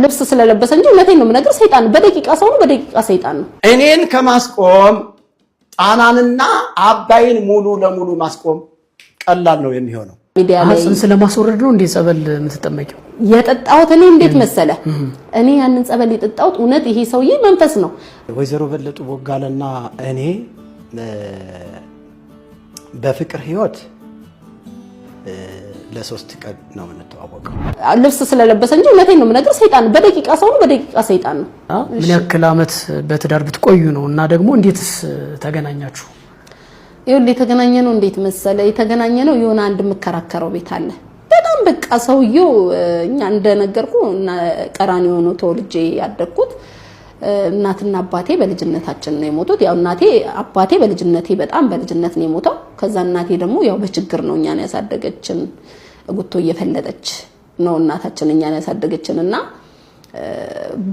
ልብስ ስለለበሰ እንጂ እውነቴን ነው የምነግር ሰይጣን በደቂቃ ሰው ነው በደቂቃ ሰይጣን ነው እኔን ከማስቆም ጣናንና አባይን ሙሉ ለሙሉ ማስቆም ቀላል ነው የሚሆነው ሚዲያ ላይ ስለማስወረድ ነው እንዴ ጸበል የምትጠመቂው የጠጣሁት እኔ እንዴት መሰለ እኔ ያንን ጸበል የጠጣሁት እውነት ይሄ ሰውዬ መንፈስ ነው ወይዘሮ በለጡ ቦጋለና እኔ በፍቅር ህይወት ለሶስት ቀን ነው የምንተዋወቀው ልብስ ስለለበሰ እንጂ እውነቴን ነው የምነግር ሰይጣን በደቂቃ ሰው ነው በደቂቃ ሰይጣን ነው ምን ያክል አመት በትዳር ብትቆዩ ነው እና ደግሞ እንዴትስ ተገናኛችሁ ይኸውልህ የተገናኘ ነው እንዴት መሰለ የተገናኘ ነው የሆነ አንድ መከራከረው ቤት አለ በጣም በቃ ሰውየው እኛ እንደነገርኩ እና ቀራኒዮ ነው ተወልጄ ያደግኩት እናትና አባቴ በልጅነታችን ነው የሞቱት ያው እናቴ አባቴ በልጅነቴ በጣም በልጅነት ነው የሞተው ከዛ እናቴ ደግሞ ያው በችግር ነው እኛን ያሳደገችን ጉቶ እየፈለጠች ነው እናታችን እኛን ያሳደገችንና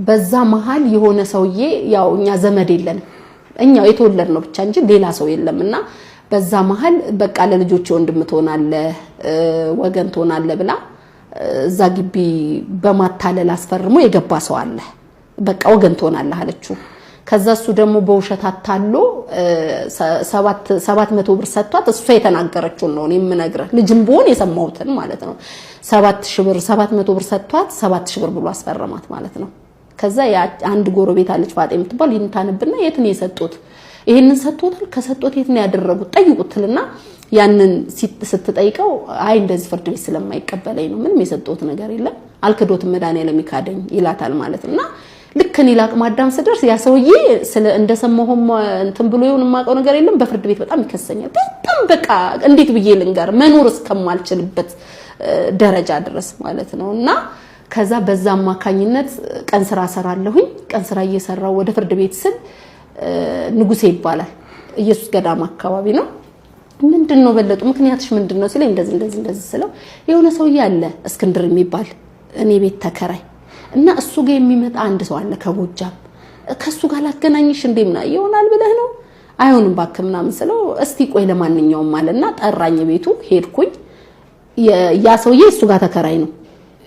በዛ መሃል የሆነ ሰውዬ ያው እኛ ዘመድ የለንም እኛው የተወለድነው ብቻ እንጂ ሌላ ሰው የለምና በዛ መሃል በቃ ለልጆች ወንድም ትሆናለ ወገን ትሆናለ ብላ እዛ ግቢ በማታለል አስፈርሞ የገባ ሰው አለ በቃ ወገን ትሆናለ አለችው ከዛ እሱ ደግሞ በውሸት አታሎ 700 ብር ሰጥቷት እሱ የተናገረችው ነው እኔ የምነግርህ ልጅም ቢሆን የሰማሁትን ማለት ነው 700 ብር ሰጥቷት 7000 ብር ብሎ አስፈረማት ማለት ነው ከዛ ያ አንድ ጎረቤት አለች ፋጤ የምትባል ይንታንብና የት ነው የሰጡት ይሄንን ሰጥቶታል ከሰጥቶት የት ነው ያደረጉት ጠይቁትልና ያንን ስትጠይቀው አይ እንደዚህ ፍርድ ቤት ስለማይቀበለኝ ነው ምንም የሰጠሁት ነገር የለም አልከዶት መድኃኒዓለም ይካደኝ ይላታል ማለትና ልክ እኔ ላቅማዳም ስደርስ ያ ሰውዬ ስለ እንደሰማሁም እንትን ብሎ ይሁን ማቀው ነገር የለም በፍርድ ቤት በጣም ይከሰኛል በጣም በቃ እንዴት ብዬ ልንገር መኖር እስከማልችልበት ደረጃ ድረስ ማለት ነውና ከዛ በዛ ማካኝነት ቀን ስራ ሰራለሁኝ ቀን ስራ እየሰራው ወደ ፍርድ ቤት ስል ንጉሴ ይባላል ኢየሱስ ገዳም አካባቢ ነው ምንድነው በለጡ ምክንያትሽ ምንድነው ሲለኝ እንደዚህ ስለው የሆነ ሰውዬ አለ እስክንድር የሚባል እኔ ቤት ተከራይ እና እሱ ጋር የሚመጣ አንድ ሰው አለ ከጎጃም ከሱ ጋር ላገናኝሽ እንደምና ይሆናል ብለህ ነው አይሆንም ባክምናም ስለው እስቲ ቆይ ለማንኛውም ማለና ጠራኝ ቤቱ ሄድኩኝ ያ ሰውዬ እሱ ጋር ተከራይ ነው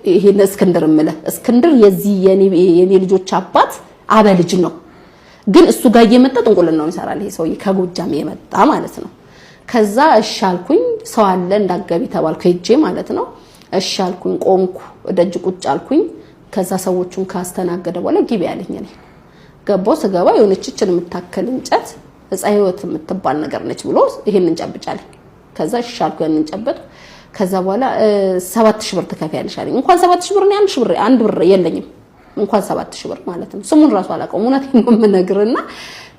ይሄ እስክንድር የዚህ የኔ ልጆች አባት አበልጅ ነው ግን እሱ ጋር እየመጣ ጥንቁልናውን ይሰራል ይሄ ሰውዬ ከጎጃም የመጣ ማለት ነው ከዛ እሻልኩኝ ሰው አለ እንዳገቢ ተባልኩ ሄጄ ማለት ነው እሻልኩኝ ቆንኩ ደጅ ቁጭ አልኩኝ ከዛ ሰዎቹን ካስተናገደ በኋላ ግቢ ያለኝ እኔ ገባው ስገባ የሆነችችን የምታከል እንጨት ህይወት የምትባል ነገር ነች ብሎ ይሄንን ጨብጫለኝ ከዛ እሻልኩ ያንን ጨበጥ ከዛ በኋላ 7000 ብር ተከፍያለሽ አለኝ እንኳን 7000 ብር ነው 1000 ብር 1 ብር የለኝም እንኳን 7000 ብር ማለት ነው ስሙን ራሱ አላቀው እውነቴን ነው የምነግርና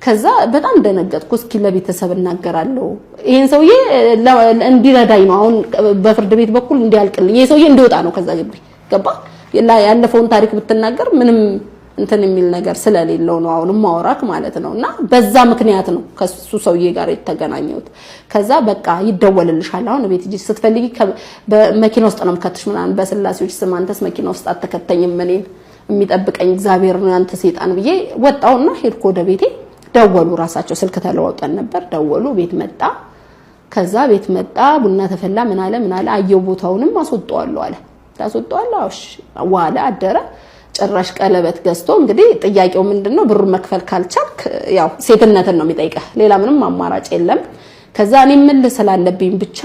ከዛ በጣም ደነገጥኩ እስኪ ለቤተሰብ እናገራለሁ ይሄን ሰውዬ እንዲረዳኝ ነው አሁን በፍርድ ቤት በኩል እንዲያልቅልኝ ይሄ ሰውዬ እንዲወጣ ነው ከዛ ግቢ ገባ ያለፈውን ታሪክ ብትናገር ምንም እንትን የሚል ነገር ስለሌለው ነው አሁን ማወራክ ማለት ነውና በዛ ምክንያት ነው ከሱ ሰውዬ ጋር የተገናኘሁት ከዛ በቃ ይደወልልሻል አሁን ቤት ሂጂ ስትፈልጊ በመኪና ውስጥ ነው የምከትሽ ምናምን በስላሴዎች ስም አንተስ መኪና ውስጥ አተከተኝም እኔን የሚጠብቀኝ እግዚአብሔር ነው አንተ ሰይጣን ብዬ ወጣውና ሄድኩ ወደ ቤቴ ደወሉ ራሳቸው ስልክ ተለዋውጠን ነበር ደወሉ ቤት መጣ ከዛ ቤት መጣ ቡና ተፈላ ምን አለ አየው ቦታውንም አስወጣዋለሁ አለ ታስወጣዋለሁ እሺ ዋላ አደረ ጭራሽ ቀለበት ገዝቶ እንግዲህ ጥያቄው ምንድነው ብሩ መክፈል ካልቻልክ ያው ሴትነትን ነው የሚጠይቀህ ሌላ ምንም አማራጭ የለም ከዛ እኔ ምን ስላለብኝ ብቻ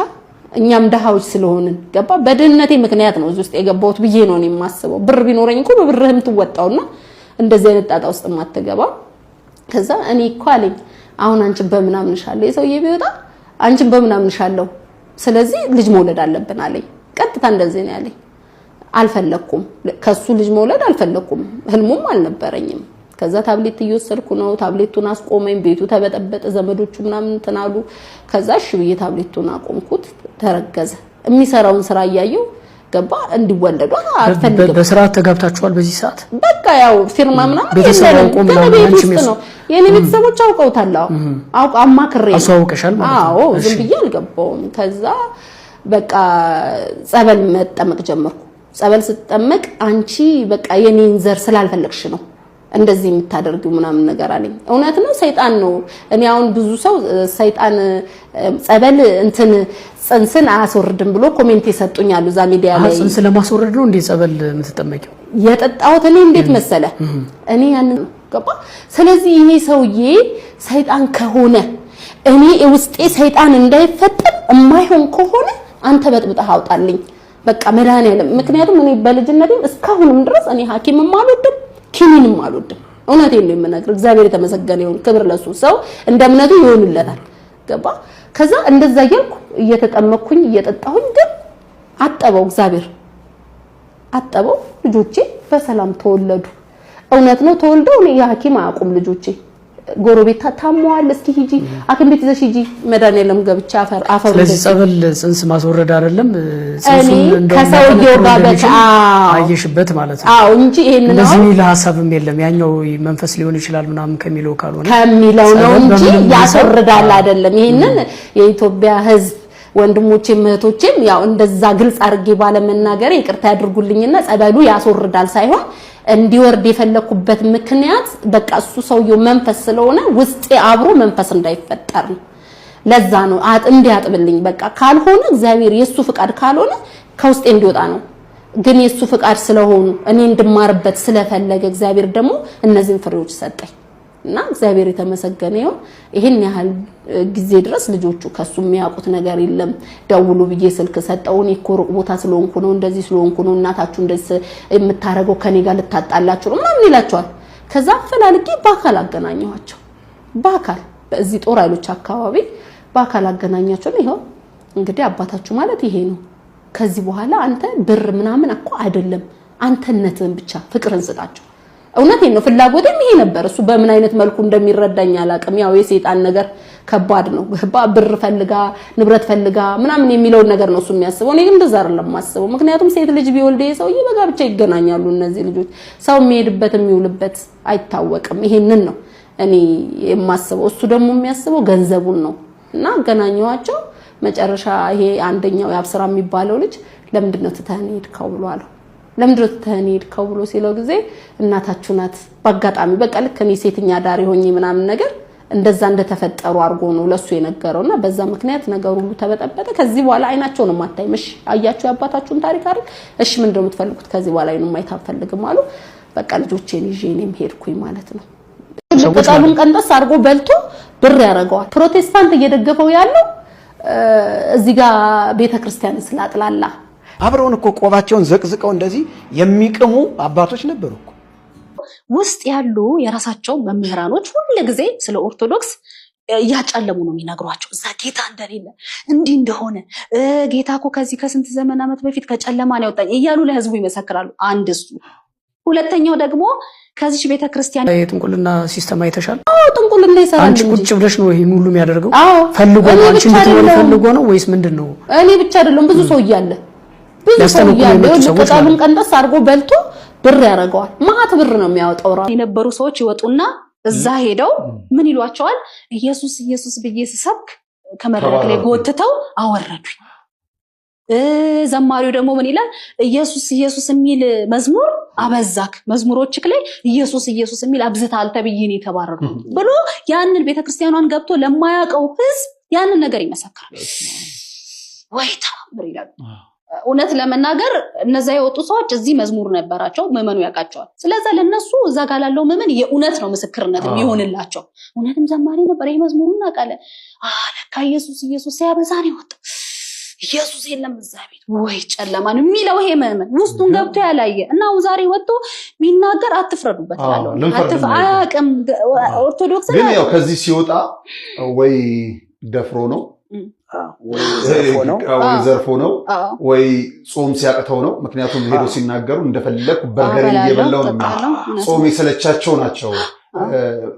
እኛም ደሃዎች ስለሆንን ገባ በድህነቴ ምክንያት ነው እዚህ ውስጥ የገባሁት ብዬ ነው እኔ የማስበው ብር ቢኖረኝ እኮ በብርህም ትወጣውና እንደዚህ አይነት ጣጣ ውስጥ ማትገባ ከዛ እኔ እኮ አለኝ አሁን አንቺ በመናምንሻለሁ የሰውዬ ቢወጣ አንቺ በመናምንሻለሁ ስለዚህ ልጅ መውለድ አለብን አለኝ ቀጥታ እንደዚህ ነው ያለኝ አልፈለኩም ከሱ ልጅ መውለድ አልፈለኩም ህልሙም አልነበረኝም ከዛ ታብሌት እየወሰድኩ ነው ታብሌቱን አስቆመኝ ቤቱ ተበጠበጠ ዘመዶቹ ምናምን ተናሉ ከዛ እሺ ብዬ ታብሌቱን አቆምኩት ተረገዘ የሚሰራውን ስራ ያያየው ገባ እንዲወለዱ አልፈልግም በስርዓት ተጋብታችኋል በዚህ ሰዓት በቃ ያው ፊርማ ምናምን የለም የኔ ቤተሰቦች አውቀውታል አማክሬ አሳውቀሻል ማለት ነው አዎ ዝም ብዬ አልገባውም ከዛ በቃ ጸበል መጠመቅ ጀመርኩ ጸበል ስትጠመቅ አንቺ በቃ የኔን ዘር ስላልፈለግሽ ነው እንደዚህ የምታደርጊው ምናምን ነገር አለኝ። እውነት ነው ሰይጣን ነው። እኔ አሁን ብዙ ሰው ሰይጣን ጸበል እንትን ጽንስን አያስወርድም ብሎ ኮሜንት ይሰጡኛሉ እዛ ሚዲያ ላይ። ጽንስ ለማስወረድ ነው እንዴ ጸበል የምትጠመቂው? የጠጣሁት እኔ እንዴት መሰለ እኔ ያንን ገባ። ስለዚህ ይሄ ሰውዬ ሰይጣን ከሆነ እኔ ውስጤ ሰይጣን እንዳይፈጠር የማይሆን ከሆነ አንተ በጥብጠህ አውጣልኝ በቃ መድኃኒዓለም። ምክንያቱም እኔ በልጅነቴም እስካሁንም ድረስ እኔ ሐኪምም አልወድም ኪኒንም አልወድም። እውነቴን ነው የምነግርህ። እግዚአብሔር የተመሰገነ ይሁን፣ ክብር ለሱ። ሰው እንደ እምነቱ ይሆንለታል። ገባ። ከዛ እንደዛ እያልኩ እየተጠመቅኩኝ እየጠጣሁኝ ግን አጠበው፣ እግዚአብሔር አጠበው። ልጆቼ በሰላም ተወለዱ። እውነት ነው ተወልደው እኔ የሐኪም አያውቁም ልጆቼ። ጎረቤት ታሟል፣ እስኪ ሂጂ ሐኪም ቤት ይዘሽ ሂጂ መድኃኒዓለም ገብቻ አፈሩ። ስለዚህ ጸበል ጽንስ ማስወረድ አይደለም ጽንሱን ከሰውየው ጋር አየሽበት ማለት ነው። አዎ እንጂ ይሄን ነው ለዚህ ለሐሳብም የለም። ያኛው መንፈስ ሊሆን ይችላል ምናምን ከሚለው ካልሆነ ከሚለው ነው እንጂ ያስወርዳል አይደለም። ይሄንን የኢትዮጵያ ሕዝብ ወንድሞቼም እህቶቼም ያው እንደዛ ግልጽ አድርጌ ባለመናገር ይቅርታ ያድርጉልኝና ጸበሉ ያስወርዳል ሳይሆን እንዲወርድ የፈለኩበት ምክንያት በቃ እሱ ሰውየው መንፈስ ስለሆነ ውስጤ አብሮ መንፈስ እንዳይፈጠር ነው። ለዛ ነው እንዲያጥብልኝ በቃ። ካልሆነ እግዚአብሔር የሱ ፍቃድ ካልሆነ ከውስጤ እንዲወጣ ነው። ግን የሱ ፍቃድ ስለሆኑ እኔ እንድማርበት ስለፈለገ እግዚአብሔር ደግሞ እነዚህን ፍሬዎች ሰጠኝ እና እግዚአብሔር የተመሰገነ ይሁን። ይሄን ያህል ጊዜ ድረስ ልጆቹ ከሱ የሚያውቁት ነገር የለም። ደውሉ ብዬ ስልክ ሰጠው። እኔ እኮ ሩቅ ቦታ ስለሆንኩ ነው እንደዚህ ስለሆንኩ ነው እናታችሁ እንደዚህ የምታረገው ከኔ ጋር ልታጣላችሁ ነው ምናምን ይላቸዋል። ከዛ ፈላልጌ በአካል አገናኘኋቸው። በአካል በዚህ ጦር ኃይሎች አካባቢ በአካል አገናኛቸው። ይሄው እንግዲህ አባታችሁ ማለት ይሄ ነው። ከዚህ በኋላ አንተ ብር ምናምን እኮ አይደለም አንተነትን ብቻ ፍቅርን ስጣቸው። እውነቴን ነው ፍላጎቴም ይሄ ነበር። እሱ በምን አይነት መልኩ እንደሚረዳኝ አላውቅም። ያው የሰይጣን ነገር ከባድ ነው። ብር ፈልጋ ንብረት ፈልጋ ምናምን የሚለው ነገር ነው እሱ የሚያስበው። እኔ ግን እንደዛ አይደለም የማስበው። ምክንያቱም ሴት ልጅ ቢወልድ ሰውዬ በጋብቻ ይገናኛሉ እነዚህ ልጆች። ሰው የሚሄድበት የሚውልበት አይታወቅም። ይሄንን ነው እኔ የማስበው። እሱ ደግሞ የሚያስበው ገንዘቡን ነው እና አገናኘዋቸው። መጨረሻ ይሄ አንደኛው ያብስራ የሚባለው ልጅ ለምንድነው ትተኸኝ ሄድከው ብሎ አለው። ለምንድነው ትተኸኝ ሄድከው ብሎ ሲለው ጊዜ እናታችሁ ናት በአጋጣሚ በቃ ልክ እኔ ሴትኛ ዳሪ ሆኜ ምናምን ነገር እንደዛ እንደተፈጠሩ አርጎ ነው ለሱ የነገረውና በዛ ምክንያት ነገሩ ሁሉ ተበጠበጠ። ከዚህ በኋላ አይናቸው ነው ማታይም። እሺ አያችሁ ያባታችሁን ታሪክ አይደል? እሺ ምንድነው የምትፈልጉት? ከዚህ በኋላ አይኑ ማየት አልፈልግም አሉ። በቃ ልጆቼን ይዤ እኔም ሄድኩኝ ማለት ነው። ቅጠሉን ቀንጠስ አርጎ በልቶ ብር ያረጋዋል። ፕሮቴስታንት እየደገፈው ያለው እዚህ ጋር ቤተክርስቲያን ስላጥላላ አብረውን እኮ ቆባቸውን ዘቅዝቀው እንደዚህ የሚቅሙ አባቶች ነበሩ እኮ። ውስጥ ያሉ የራሳቸው መምህራኖች ሁሉ ጊዜ ስለ ኦርቶዶክስ እያጨለሙ ነው የሚነግሯቸው። እዛ ጌታ እንደሌለ እንዲህ እንደሆነ ጌታ እኮ ከዚህ ከስንት ዘመን ዓመት በፊት ከጨለማ ነው ያወጣኝ እያሉ ለህዝቡ ይመሰክራሉ። አንድ እሱ። ሁለተኛው ደግሞ ከዚህ ቤተክርስቲያን የጥንቁልና ሲስተም አይተሻል? አዎ ጥንቁልና ይሰራል። አንቺ ቁጭ ብለሽ ነው ይሄን ሁሉ የሚያደርገው? ፈልጎ ነው አንቺ እንድትሆን ፈልጎ ነው ወይስ ምንድነው? እኔ ብቻ አይደለም ብዙ ሰው እያለ ብዙ ሰው እያለ ቅጠሉን ቀንጠስ አድርጎ በልቶ ብር ያረጋዋል። ማአት ብር ነው የሚያወጣው። ራሱ የነበሩ ሰዎች ይወጡና እዛ ሄደው ምን ይሏቸዋል? ኢየሱስ ኢየሱስ ብዬ ስሰብክ ከመድረክ ላይ ጎትተው አወረዱኝ። ዘማሪው ደግሞ ምን ይላል? ኢየሱስ ኢየሱስ የሚል መዝሙር አበዛክ፣ መዝሙሮችክ ላይ ኢየሱስ ኢየሱስ የሚል አብዝታል ተብዬ ነው የተባረርኩት ብሎ ያንን ቤተክርስቲያኗን ገብቶ ለማያውቀው ህዝብ ያንን ነገር ይመሰክራል። ወይ ታምር ይላል። እውነት ለመናገር እነዛ የወጡ ሰዎች እዚህ መዝሙር ነበራቸው፣ ምዕመኑ ያውቃቸዋል። ስለዚህ ለነሱ እዛ ጋር ላለው ምዕመን የእውነት ነው ምስክርነት የሚሆንላቸው። እውነትም ዘማሪ ነበር ይሄ መዝሙሩን አቃለ ለካ ኢየሱስ ኢየሱስ ሲያበዛ ነው የወጣው። ኢየሱስ የለም እዛ ቤት ወይ ጨለማን የሚለው ይሄ ምዕመን ውስጡን ገብቶ ያላየ እና ዛሬ ወጥቶ ቢናገር አትፍረዱበት ይላል። አያውቅም ኦርቶዶክስ ግን ያው ከዚህ ሲወጣ ወይ ደፍሮ ነው ወይ ዘርፎ ነው ወይ ጾም ሲያቅተው ነው። ምክንያቱም ሄዶ ሲናገሩ እንደፈለኩ በርገር እየበላው ነው። ጾም የሰለቻቸው ናቸው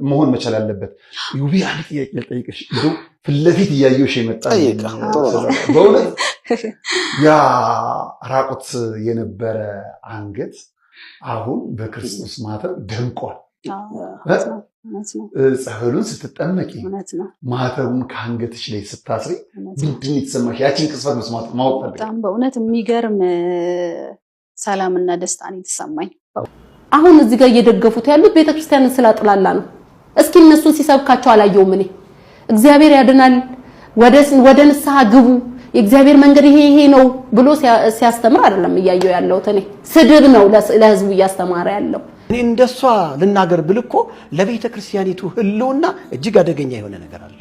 መሆን መቻል አለበት። ዩቢ አንድ ጥያቄ ልጠይቅሽ፣ እንደው ፊት ለፊት እያየሁሽ የመጣ በእውነት ያ ራቁት የነበረ አንገት አሁን በክርስቶስ ማተብ ደምቋል። ጸበሉን ስትጠመቂ ማተቡን ከአንገትሽ ላይ ስታስሪ ምንድን የተሰማሽ? ያችን ቅጽበት መስማት ማወቅ ፈልግ። በጣም በእውነት የሚገርም ሰላምና ደስታን የተሰማኝ አሁን እዚህ ጋር እየደገፉት ያሉት ቤተክርስቲያንን ስላጥላላ ነው። እስኪ እነሱን ሲሰብካቸው አላየውም እኔ። እግዚአብሔር ያድናል፣ ወደ ንስሐ ግቡ፣ የእግዚአብሔር መንገድ ይሄ ነው ብሎ ሲያስተምር አይደለም እያየው ያለው እኔ። ስድብ ነው ለህዝቡ እያስተማረ ያለው። እኔ እንደሷ ልናገር ብልኮ ለቤተ ክርስቲያኒቱ ህልውና እጅግ አደገኛ የሆነ ነገር አለ።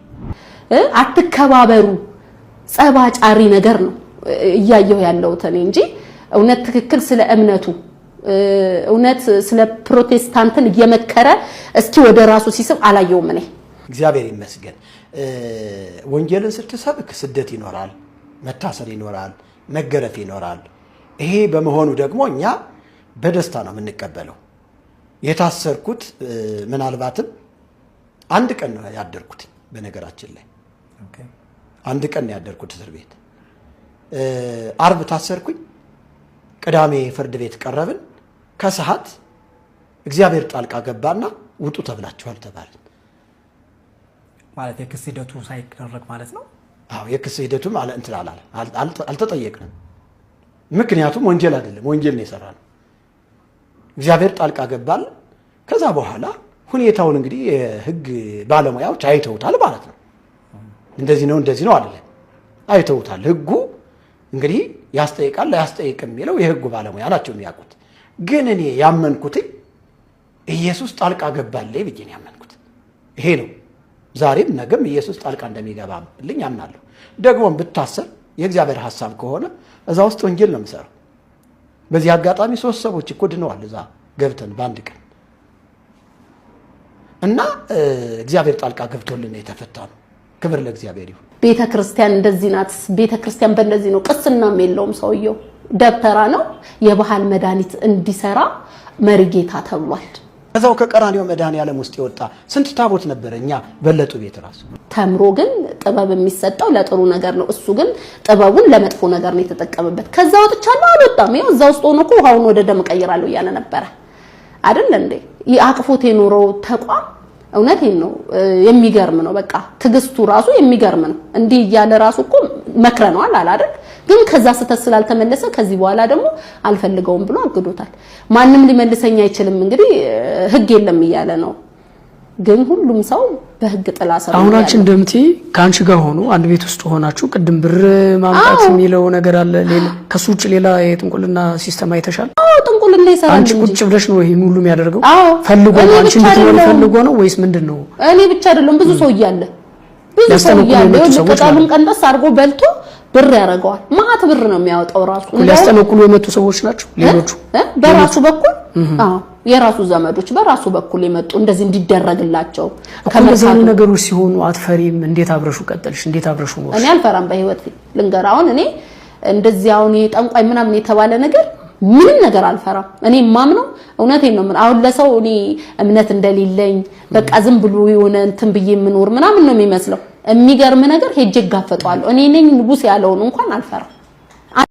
አትከባበሩ ጸባጫሪ ነገር ነው እያየው ያለው እኔ እንጂ እውነት ትክክል ስለ እምነቱ እውነት ስለ ፕሮቴስታንትን እየመከረ እስኪ ወደ ራሱ ሲስብ አላየውም እኔ። እግዚአብሔር ይመስገን። ወንጌልን ስትሰብክ ስደት ይኖራል፣ መታሰር ይኖራል፣ መገረፍ ይኖራል። ይሄ በመሆኑ ደግሞ እኛ በደስታ ነው የምንቀበለው። የታሰርኩት ምናልባትም አንድ ቀን ነው ያደርኩት። በነገራችን ላይ አንድ ቀን ያደርኩት እስር ቤት። አርብ ታሰርኩኝ፣ ቅዳሜ ፍርድ ቤት ቀረብን። ከሰዓት እግዚአብሔር ጣልቃ ገባና ውጡ ተብላችኋል ተባልን። ማለት የክስ ሂደቱ ሳይደረግ ማለት ነው። አዎ የክስ ሂደቱ ማለት እንትን አልተጠየቅንም። ምክንያቱም ወንጀል አይደለም፣ ወንጀል ነው የሰራነው። እግዚአብሔር ጣልቃ ገባል። ከዛ በኋላ ሁኔታውን እንግዲህ የህግ ባለሙያዎች አይተውታል ማለት ነው። እንደዚህ ነው አይደለም፣ አይተውታል። ህጉ እንግዲህ ያስጠይቃል ያስጠይቅም የሚለው የህጉ ባለሙያ ናቸው የሚያውቁት። ግን እኔ ያመንኩት ኢየሱስ ጣልቃ ገባልኝ ብዬ ነው ያመንኩት። ይሄ ነው ዛሬም ነገም ኢየሱስ ጣልቃ እንደሚገባልኝ አምናለሁ። ደግሞም ብታሰር የእግዚአብሔር ሐሳብ ከሆነ እዛ ውስጥ ወንጌል ነው የምሰራው። በዚህ አጋጣሚ 3 ሰዎች እኮ ድነዋል እዛ ገብተን በአንድ ቀን እና እግዚአብሔር ጣልቃ ገብቶልን የተፈታ ነው። ክብር ለእግዚአብሔር ይሁን። ቤተክርስቲያን እንደዚህ ናት። ቤተክርስቲያን በእንደዚህ ነው። ቅስናም የለውም ሰውየው ደብተራ ነው። የባህል መድኃኒት እንዲሰራ መሪጌታ ተብሏል። ከዛው ከቀራንዮ መድኃኔዓለም ውስጥ የወጣ ስንት ታቦት ነበር። እኛ በለጡ ቤት ራሱ ተምሮ ግን ጥበብ የሚሰጠው ለጥሩ ነገር ነው። እሱ ግን ጥበቡን ለመጥፎ ነገር ነው የተጠቀመበት። ከዛ ወጥቻለሁ አልወጣም። ይኸው እዛ ውስጥ ሆኖ እኮ ውሃውን ወደ ደም ቀይራለሁ እያለ ነበረ አይደል እንዴ? አቅፎት የኖረው ተቋም እውነቴን ነው የሚገርም ነው። በቃ ትግስቱ ራሱ የሚገርም ነው። እንዲህ እያለ ራሱ እኮ መክረነዋል አይደል? ግን ከዛ ስተት ስላልተመለሰ ከዚህ በኋላ ደግሞ አልፈልገውም ብሎ አግዶታል። ማንም ሊመልሰኝ አይችልም እንግዲህ ህግ የለም እያለ ነው። ግን ሁሉም ሰው በህግ ጥላ ሰው አሁን አንቺ እንደምቲ ካንቺ ጋር ሆኖ አንድ ቤት ውስጥ ሆናችሁ ቅድም ብር ማምጣት የሚለው ነገር አለ። ሌላ ከሱ ውጭ ሌላ የጥንቁልና ሲስተም አይተሻል? አዎ ጥንቁልና ይሰራል እንጂ አንቺ ቁጭ ብለሽ ነው ይሄን ሁሉ የሚያደርገው? ፈልጎ ነው አንቺ እንድትሆን ፈልጎ ነው ወይስ ምንድነው? እኔ ብቻ አይደለም ብዙ ሰው እያለ ቅጠሉን ቀንጠስ አድርጎ በልቶ ብር ያደርገዋል። ማአት ብር ነው የሚያወጣው ራሱ። ሊያስጠነቁሉ የመጡ ሰዎች ናቸው ሌሎቹ በራሱ በኩል የራሱ ዘመዶች በራሱ በኩል የመጡ እንደዚህ እንዲደረግላቸው ከመሰሉ ነገሮች ሲሆኑ አትፈሪም? እንዴት አብረሹ ቀጥልሽ? እንዴት አብረሹ ነው? እኔ አልፈራም በህይወት ልንገር። አሁን እኔ እንደዚህ አሁን ጠንቋይ ምናምን የተባለ ነገር ምንም ነገር አልፈራም። እኔ ማምነው እውነቴን ነው። አሁን ለሰው እኔ እምነት እንደሌለኝ በቃ ዝም ብሎ የሆነ እንትን ብዬ ምኖር ምናምን ነው የሚመስለው። የሚገርም ነገር ሄጄ ጋፈጣለሁ። እኔ ነኝ ንጉስ ያለውን እንኳን አልፈራም።